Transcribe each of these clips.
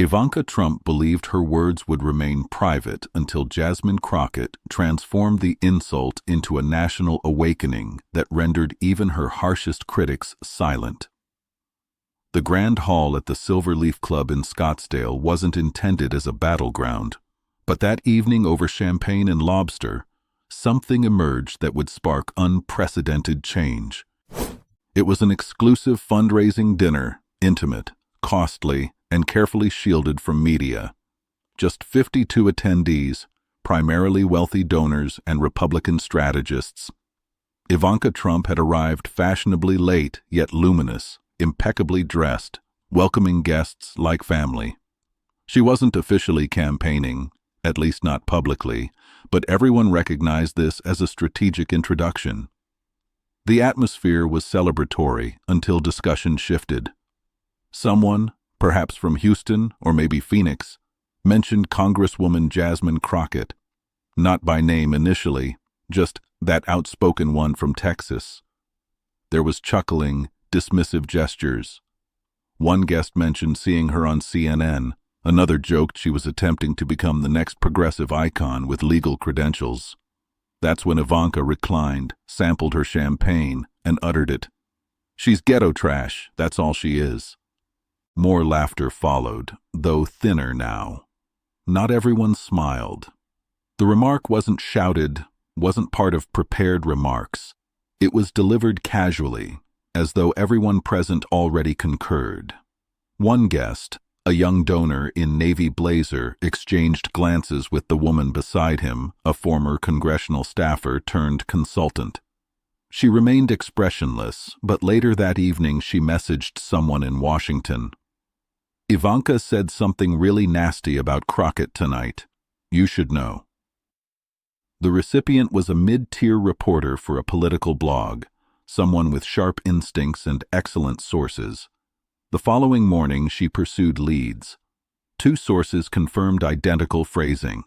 Ivanka Trump believed her words would remain private until Jasmine Crockett transformed the insult into a national awakening that rendered even her harshest critics silent. The Grand Hall at the Silver Leaf Club in Scottsdale wasn't intended as a battleground, but that evening over champagne and lobster, something emerged that would spark unprecedented change. It was an exclusive fundraising dinner, intimate, costly, and carefully shielded from media. Just 52 attendees, primarily wealthy donors and Republican strategists. Ivanka Trump had arrived fashionably late yet luminous, impeccably dressed, welcoming guests like family. She wasn't officially campaigning, at least not publicly, but everyone recognized this as a strategic introduction. The atmosphere was celebratory until discussion shifted. Someone, perhaps from Houston or maybe Phoenix, mentioned Congresswoman Jasmine Crockett, not by name initially, just that outspoken one from Texas. There was chuckling, dismissive gestures. One guest mentioned seeing her on CNN, another joked she was attempting to become the next progressive icon with legal credentials. That's when Ivanka reclined, sampled her champagne, and uttered it. "She's ghetto trash, that's all she is." More laughter followed, though thinner now. Not everyone smiled. The remark wasn't shouted, wasn't part of prepared remarks. It was delivered casually, as though everyone present already concurred. One guest, a young donor in navy blazer, exchanged glances with the woman beside him, a former congressional staffer turned consultant. She remained expressionless, but later that evening she messaged someone in Washington. "Ivanka said something really nasty about Crockett tonight. You should know." The recipient was a mid-tier reporter for a political blog, someone with sharp instincts and excellent sources. The following morning she pursued leads. Two sources confirmed identical phrasing.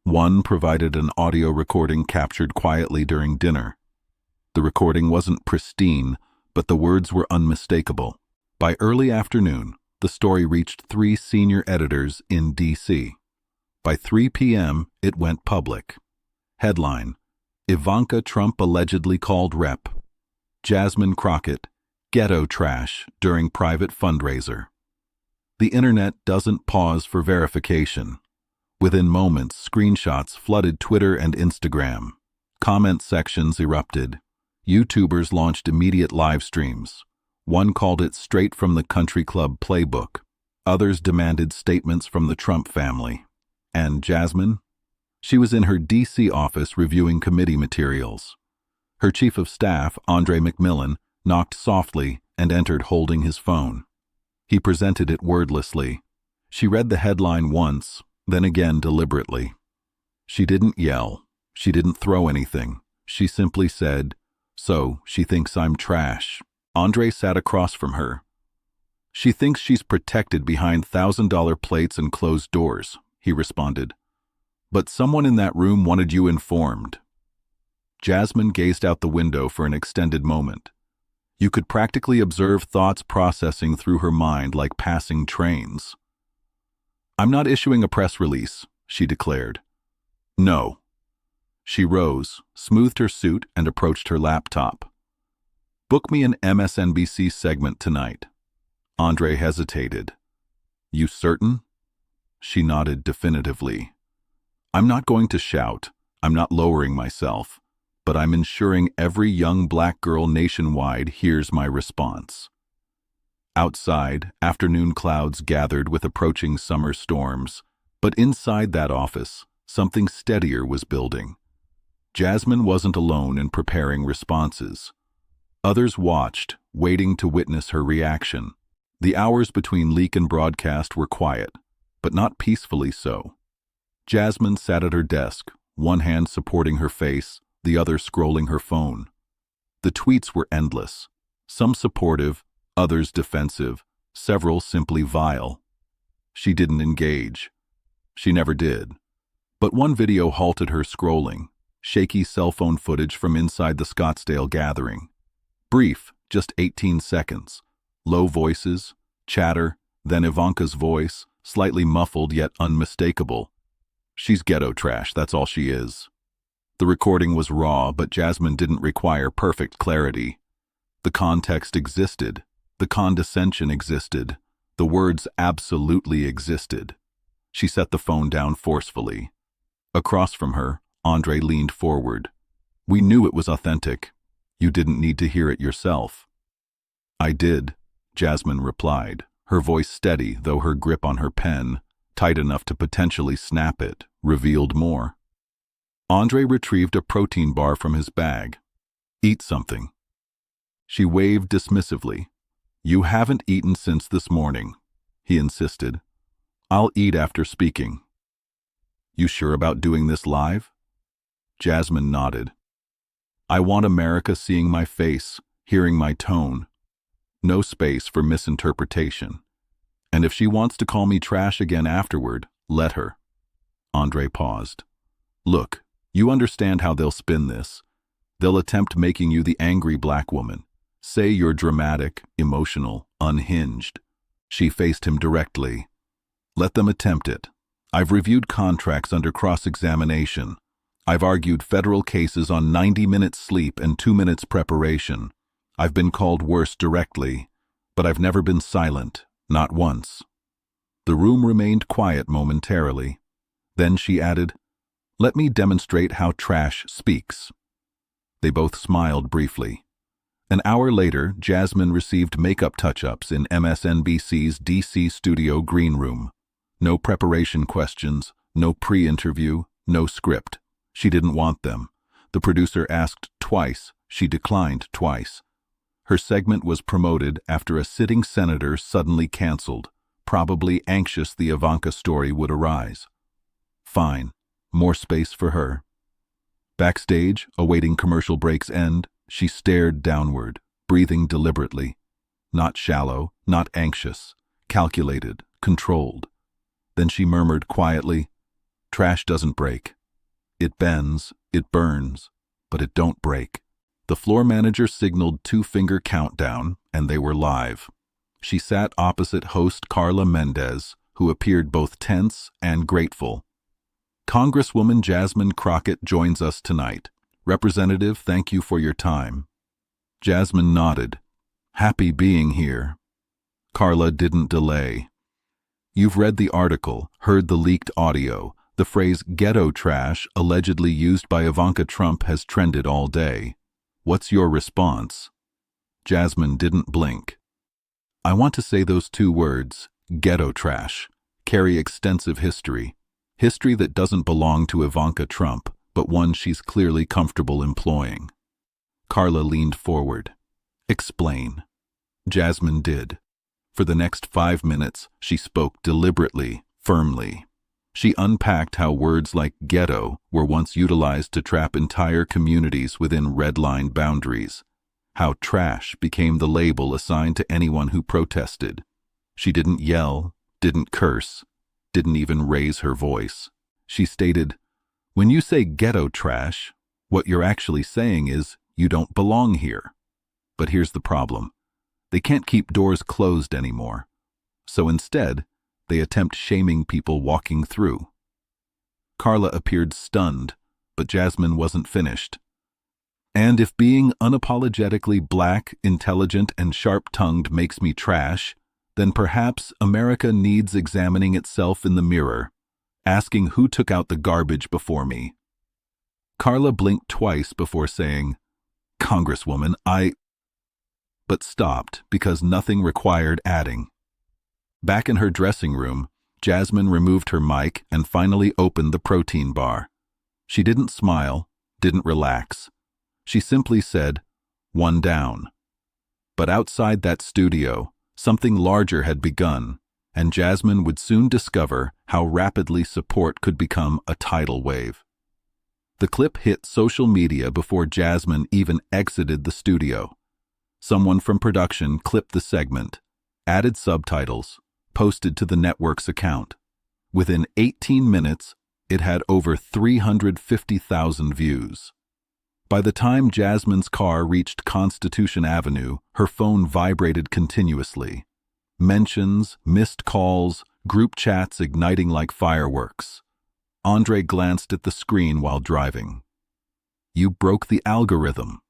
One provided an audio recording captured quietly during dinner. The recording wasn't pristine, but the words were unmistakable. By early afternoon, the story reached 3 senior editors in D.C. By 3 p.m., it went public. Headline: Ivanka Trump allegedly called Rep. Jasmine Crockett ghetto trash during private fundraiser. The internet doesn't pause for verification. Within moments, screenshots flooded Twitter and Instagram. Comment sections erupted. YouTubers launched immediate live streams. One called it straight from the country club playbook. Others demanded statements from the Trump family. And Jasmine? She was in her D.C. office reviewing committee materials. Her chief of staff, Andre McMillan, knocked softly and entered holding his phone. He presented it wordlessly. She read the headline once, then again deliberately. She didn't yell. She didn't throw anything. She simply said, "So, she thinks I'm trash." Andre sat across from her. "She thinks she's protected behind $1,000 plates and closed doors," he responded. "But someone in that room wanted you informed." Jasmine gazed out the window for an extended moment. You could practically observe thoughts processing through her mind like passing trains. "I'm not issuing a press release," she declared. "No." She rose, smoothed her suit, and approached her laptop. "Book me an MSNBC segment tonight." Andre hesitated. "You certain?" She nodded definitively. "I'm not going to shout. I'm not lowering myself. But I'm ensuring every young black girl nationwide hears my response." Outside, afternoon clouds gathered with approaching summer storms. But inside that office, something steadier was building. Jasmine wasn't alone in preparing responses. Others watched, waiting to witness her reaction. The hours between leak and broadcast were quiet, but not peacefully so. Jasmine sat at her desk, one hand supporting her face, the other scrolling her phone. The tweets were endless, some supportive, others defensive, several simply vile. She didn't engage. She never did. But one video halted her scrolling, shaky cell phone footage from inside the Scottsdale gathering. Brief, just 18 seconds. Low voices, chatter, then Ivanka's voice, slightly muffled yet unmistakable. "She's ghetto trash, that's all she is." The recording was raw, but Jasmine didn't require perfect clarity. The context existed. The condescension existed. The words absolutely existed. She set the phone down forcefully. Across from her, Andre leaned forward. "We knew it was authentic. You didn't need to hear it yourself." "I did," Jasmine replied, her voice steady, though her grip on her pen, tight enough to potentially snap it, revealed more. Andre retrieved a protein bar from his bag. "Eat something." She waved dismissively. "You haven't eaten since this morning," he insisted. "I'll eat after speaking." "You sure about doing this live?" Jasmine nodded. "I want America seeing my face, hearing my tone. No space for misinterpretation. And if she wants to call me trash again afterward, let her." Andre paused. "Look, you understand how they'll spin this. They'll attempt making you the angry black woman. Say you're dramatic, emotional, unhinged." She faced him directly. "Let them attempt it. I've reviewed contracts under cross-examination. I've argued federal cases on 90 minutes sleep and 2 minutes preparation. I've been called worse directly, but I've never been silent, not once." The room remained quiet momentarily. Then she added, "Let me demonstrate how trash speaks." They both smiled briefly. An hour later, Jasmine received makeup touch-ups in MSNBC's DC studio green room. No preparation questions, no pre-interview, no script. She didn't want them. The producer asked twice. She declined twice. Her segment was promoted after a sitting senator suddenly canceled, probably anxious the Ivanka story would arise. Fine. More space for her. Backstage, awaiting commercial break's end, she stared downward, breathing deliberately. Not shallow, not anxious, calculated, controlled. Then she murmured quietly, "Trash doesn't break. It bends, it burns, but it don't break." The floor manager signaled 2-finger countdown, and they were live. She sat opposite host Carla Mendez, who appeared both tense and grateful. "Congresswoman Jasmine Crockett joins us tonight. Representative, thank you for your time." Jasmine nodded. "Happy being here." Carla didn't delay. "You've read the article, heard the leaked audio. The phrase ghetto trash, allegedly used by Ivanka Trump, has trended all day. What's your response?" Jasmine didn't blink. "I want to say those 2 words, ghetto trash, carry extensive history. History that doesn't belong to Ivanka Trump, but one she's clearly comfortable employing." Carla leaned forward. "Explain." Jasmine did. For the next 5 minutes, she spoke deliberately, firmly. She unpacked how words like ghetto were once utilized to trap entire communities within red-line boundaries, how trash became the label assigned to anyone who protested. She didn't yell, didn't curse, didn't even raise her voice. She stated, "When you say ghetto trash, what you're actually saying is you don't belong here. But here's the problem. They can't keep doors closed anymore. So instead, they attempt shaming people walking through." Carla appeared stunned, but Jasmine wasn't finished. "And if being unapologetically black, intelligent, and sharp-tongued makes me trash, then perhaps America needs examining itself in the mirror, asking who took out the garbage before me." Carla blinked twice before saying, "Congresswoman, but stopped because nothing required adding. Back in her dressing room, Jasmine removed her mic and finally opened the protein bar. She didn't smile, didn't relax. She simply said, "One down." But outside that studio, something larger had begun, and Jasmine would soon discover how rapidly support could become a tidal wave. The clip hit social media before Jasmine even exited the studio. Someone from production clipped the segment, added subtitles, posted to the network's account. Within 18 minutes, it had over 350,000 views. By the time Jasmine's car reached Constitution Avenue, her phone vibrated continuously. Mentions, missed calls, group chats igniting like fireworks. Andre glanced at the screen while driving. "You broke the algorithm."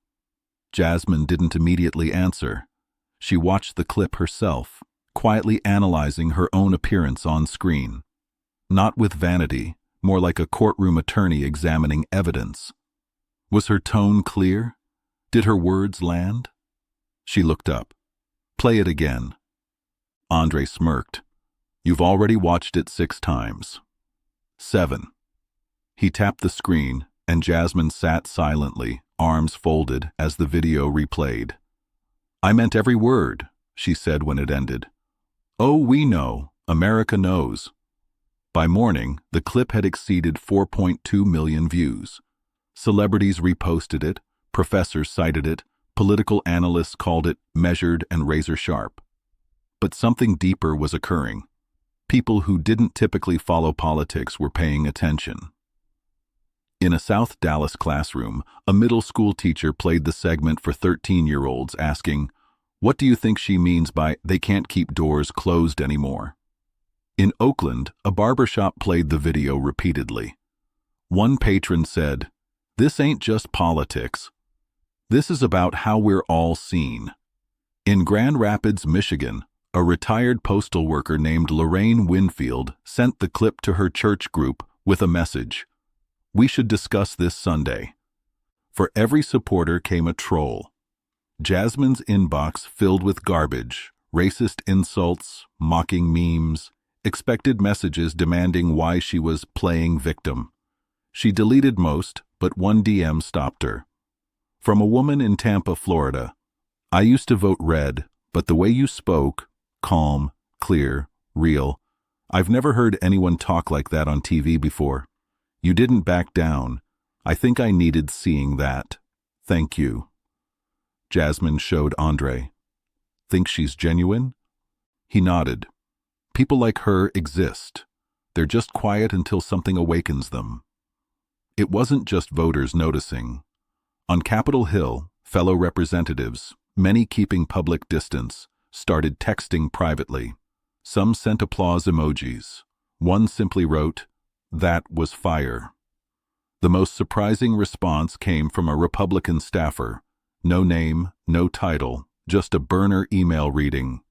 Jasmine didn't immediately answer. She watched the clip herself, quietly analyzing her own appearance on screen. Not with vanity, more like a courtroom attorney examining evidence. Was her tone clear? Did her words land? She looked up. "Play it again." Andre smirked. "You've already watched it 6 times. 7. He tapped the screen, and Jasmine sat silently, arms folded, as the video replayed. "I meant every word," she said when it ended. "Oh, we know. America knows." By morning, the clip had exceeded 4.2 million views. Celebrities reposted it, professors cited it, political analysts called it measured and razor-sharp. But something deeper was occurring. People who didn't typically follow politics were paying attention. In a South Dallas classroom, a middle school teacher played the segment for 13-year-olds asking, "What do you think she means by 'they can't keep doors closed anymore'?" In Oakland, a barbershop played the video repeatedly. One patron said, "This ain't just politics. This is about how we're all seen." In Grand Rapids, Michigan, a retired postal worker named Lorraine Winfield sent the clip to her church group with a message: "We should discuss this Sunday." For every supporter came a troll. Jasmine's inbox filled with garbage, racist insults, mocking memes, expected messages demanding why she was playing victim. She deleted most, but one DM stopped her. From a woman in Tampa, Florida: "I used to vote red, but the way you spoke, calm, clear, real. I've never heard anyone talk like that on TV before. You didn't back down. I think I needed seeing that. Thank you." Jasmine showed Andre. "Think she's genuine?" He nodded. "People like her exist. They're just quiet until something awakens them." It wasn't just voters noticing. On Capitol Hill, fellow representatives, many keeping public distance, started texting privately. Some sent applause emojis. One simply wrote, "That was fire." The most surprising response came from a Republican staffer. No name, no title, just a burner email reading,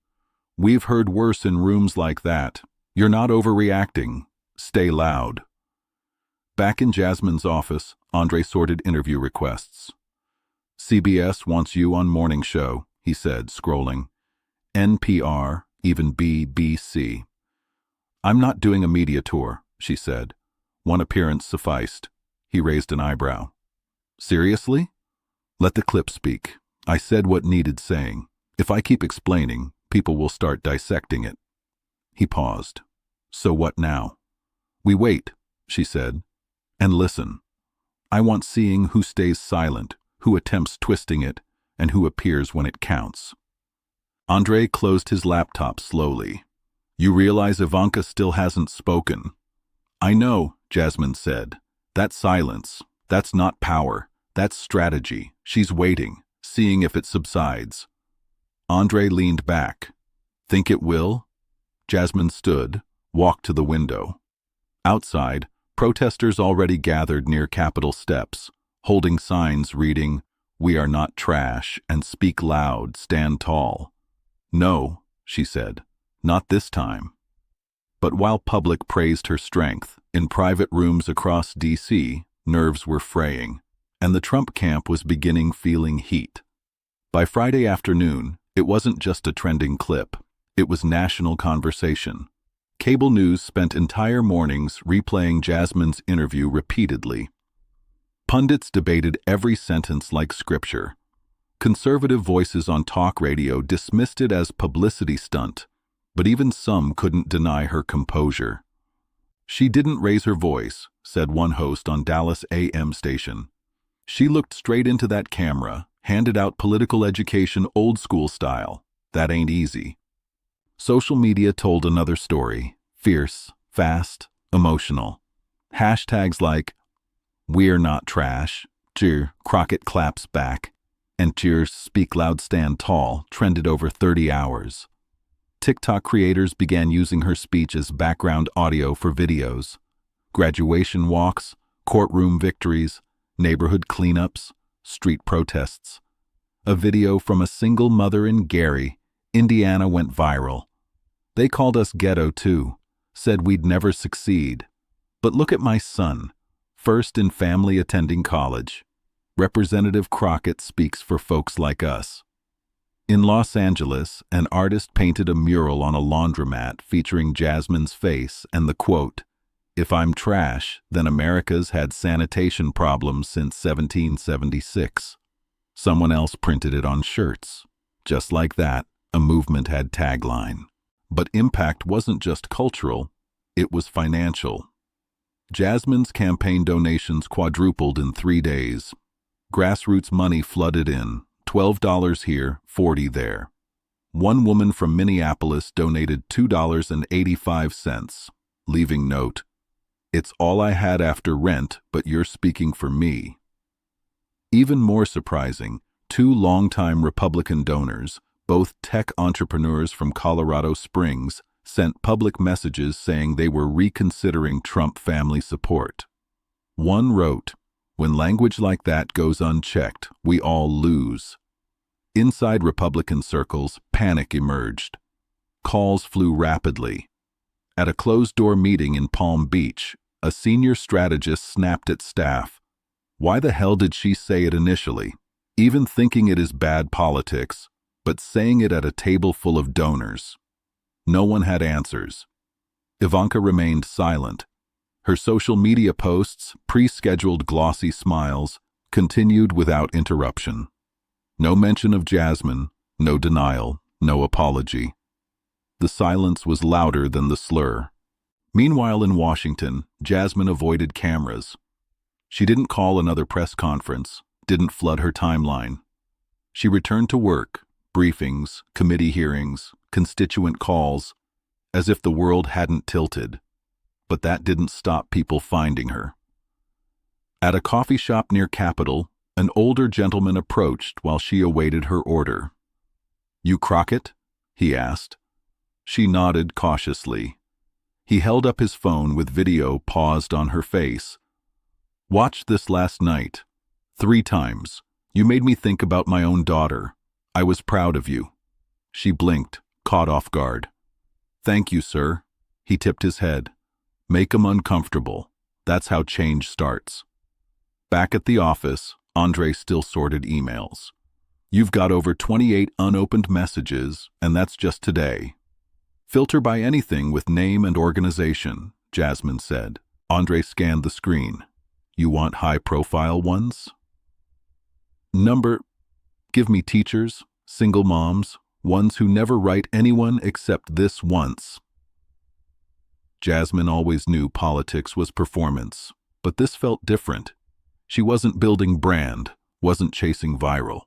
"We've heard worse in rooms like that. You're not overreacting. Stay loud." Back in Jasmine's office, Andre sorted interview requests. "CBS wants you on morning show," he said, scrolling. "NPR, even BBC." "I'm not doing a media tour," she said. One appearance sufficed. He raised an eyebrow. "Seriously?" "Let the clip speak. I said what needed saying. If I keep explaining, people will start dissecting it." He paused. "So what now?" "We wait," she said, "and listen. I want seeing who stays silent, who attempts twisting it, and who appears when it counts." Andre closed his laptop slowly. "You realize Ivanka still hasn't spoken?" "I know," Jasmine said. "That silence, that's not power. That's strategy. She's waiting, seeing if it subsides." Andre leaned back. "Think it will?" Jasmine stood, walked to the window. Outside, protesters already gathered near Capitol steps, holding signs reading, "We are not trash," and "Speak loud, stand tall." "No," she said, "not this time." But while public praised her strength, in private rooms across D.C., nerves were fraying, and the Trump camp was beginning feeling heat. By Friday afternoon, it wasn't just a trending clip. It was national conversation. Cable news spent entire mornings replaying Jasmine's interview repeatedly. Pundits debated every sentence like scripture. Conservative voices on talk radio dismissed it as publicity stunt, but even some couldn't deny her composure. "She didn't raise her voice," said one host on Dallas AM station. "She looked straight into that camera, handed out political education old school style. That ain't easy." Social media told another story, fierce, fast, emotional. Hashtags like, "We're not trash," cheer Crockett claps back, and cheers "Speak loud, stand tall" trended over 30 hours. TikTok creators began using her speech as background audio for videos. Graduation walks, courtroom victories, neighborhood cleanups, street protests. A video from a single mother in Gary, Indiana went viral. They called us Ghetto too, said we'd never succeed. But look at my son, first in family attending college. Representative Crockett speaks for folks like us. In Los Angeles, an artist painted a mural on a laundromat featuring Jasmine's face and the quote, "If I'm trash, then America's had sanitation problems since 1776. Someone else printed it on shirts. Just like that, a movement had tagline. But impact wasn't just cultural, it was financial. Jasmine's campaign donations quadrupled in 3 days. Grassroots money flooded in, $12 here, $40 there. One woman from Minneapolis donated $2.85, leaving note, "It's all I had after rent, but you're speaking for me." Even more surprising, 2 longtime Republican donors, both tech entrepreneurs from Colorado Springs, sent public messages saying they were reconsidering Trump family support. One wrote, "When language like that goes unchecked, we all lose." Inside Republican circles, panic emerged. Calls flew rapidly. At a closed-door meeting in Palm Beach, a senior strategist snapped at staff. Why the hell did she say it initially? Even thinking it is bad politics, but saying it at a table full of donors. No one had answers. Ivanka remained silent. Her social media posts, pre-scheduled glossy smiles, continued without interruption. No mention of Jasmine, no denial, no apology. The silence was louder than the slur. Meanwhile in Washington, Jasmine avoided cameras. She didn't call another press conference, didn't flood her timeline. She returned to work, briefings, committee hearings, constituent calls, as if the world hadn't tilted. But that didn't stop people finding her. At a coffee shop near Capitol, an older gentleman approached while she awaited her order. "You Crockett?" he asked. She nodded cautiously. He held up his phone with video paused on her face. "Watched this last night. 3 times. You made me think about my own daughter. I was proud of you." She blinked, caught off guard. "Thank you, sir." He tipped his head. "Make 'em uncomfortable. That's how change starts." Back at the office, Andre still sorted emails. "You've got over 28 unopened messages, and that's just today." "Filter by anything with name and organization," Jasmine said. Andre scanned the screen. "You want high-profile ones?" Give me teachers, single moms, ones who never write anyone except this once." Jasmine always knew politics was performance, but this felt different. She wasn't building brand, wasn't chasing viral.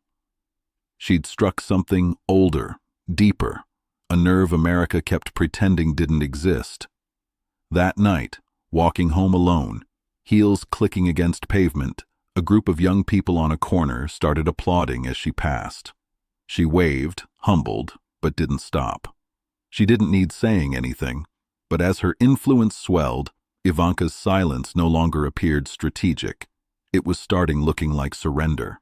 She'd struck something older, deeper, a nerve America kept pretending didn't exist. That night, walking home alone, heels clicking against pavement, a group of young people on a corner started applauding as she passed. She waved, humbled, but didn't stop. She didn't need saying anything, but as her influence swelled, Ivanka's silence no longer appeared strategic. It was starting looking like surrender.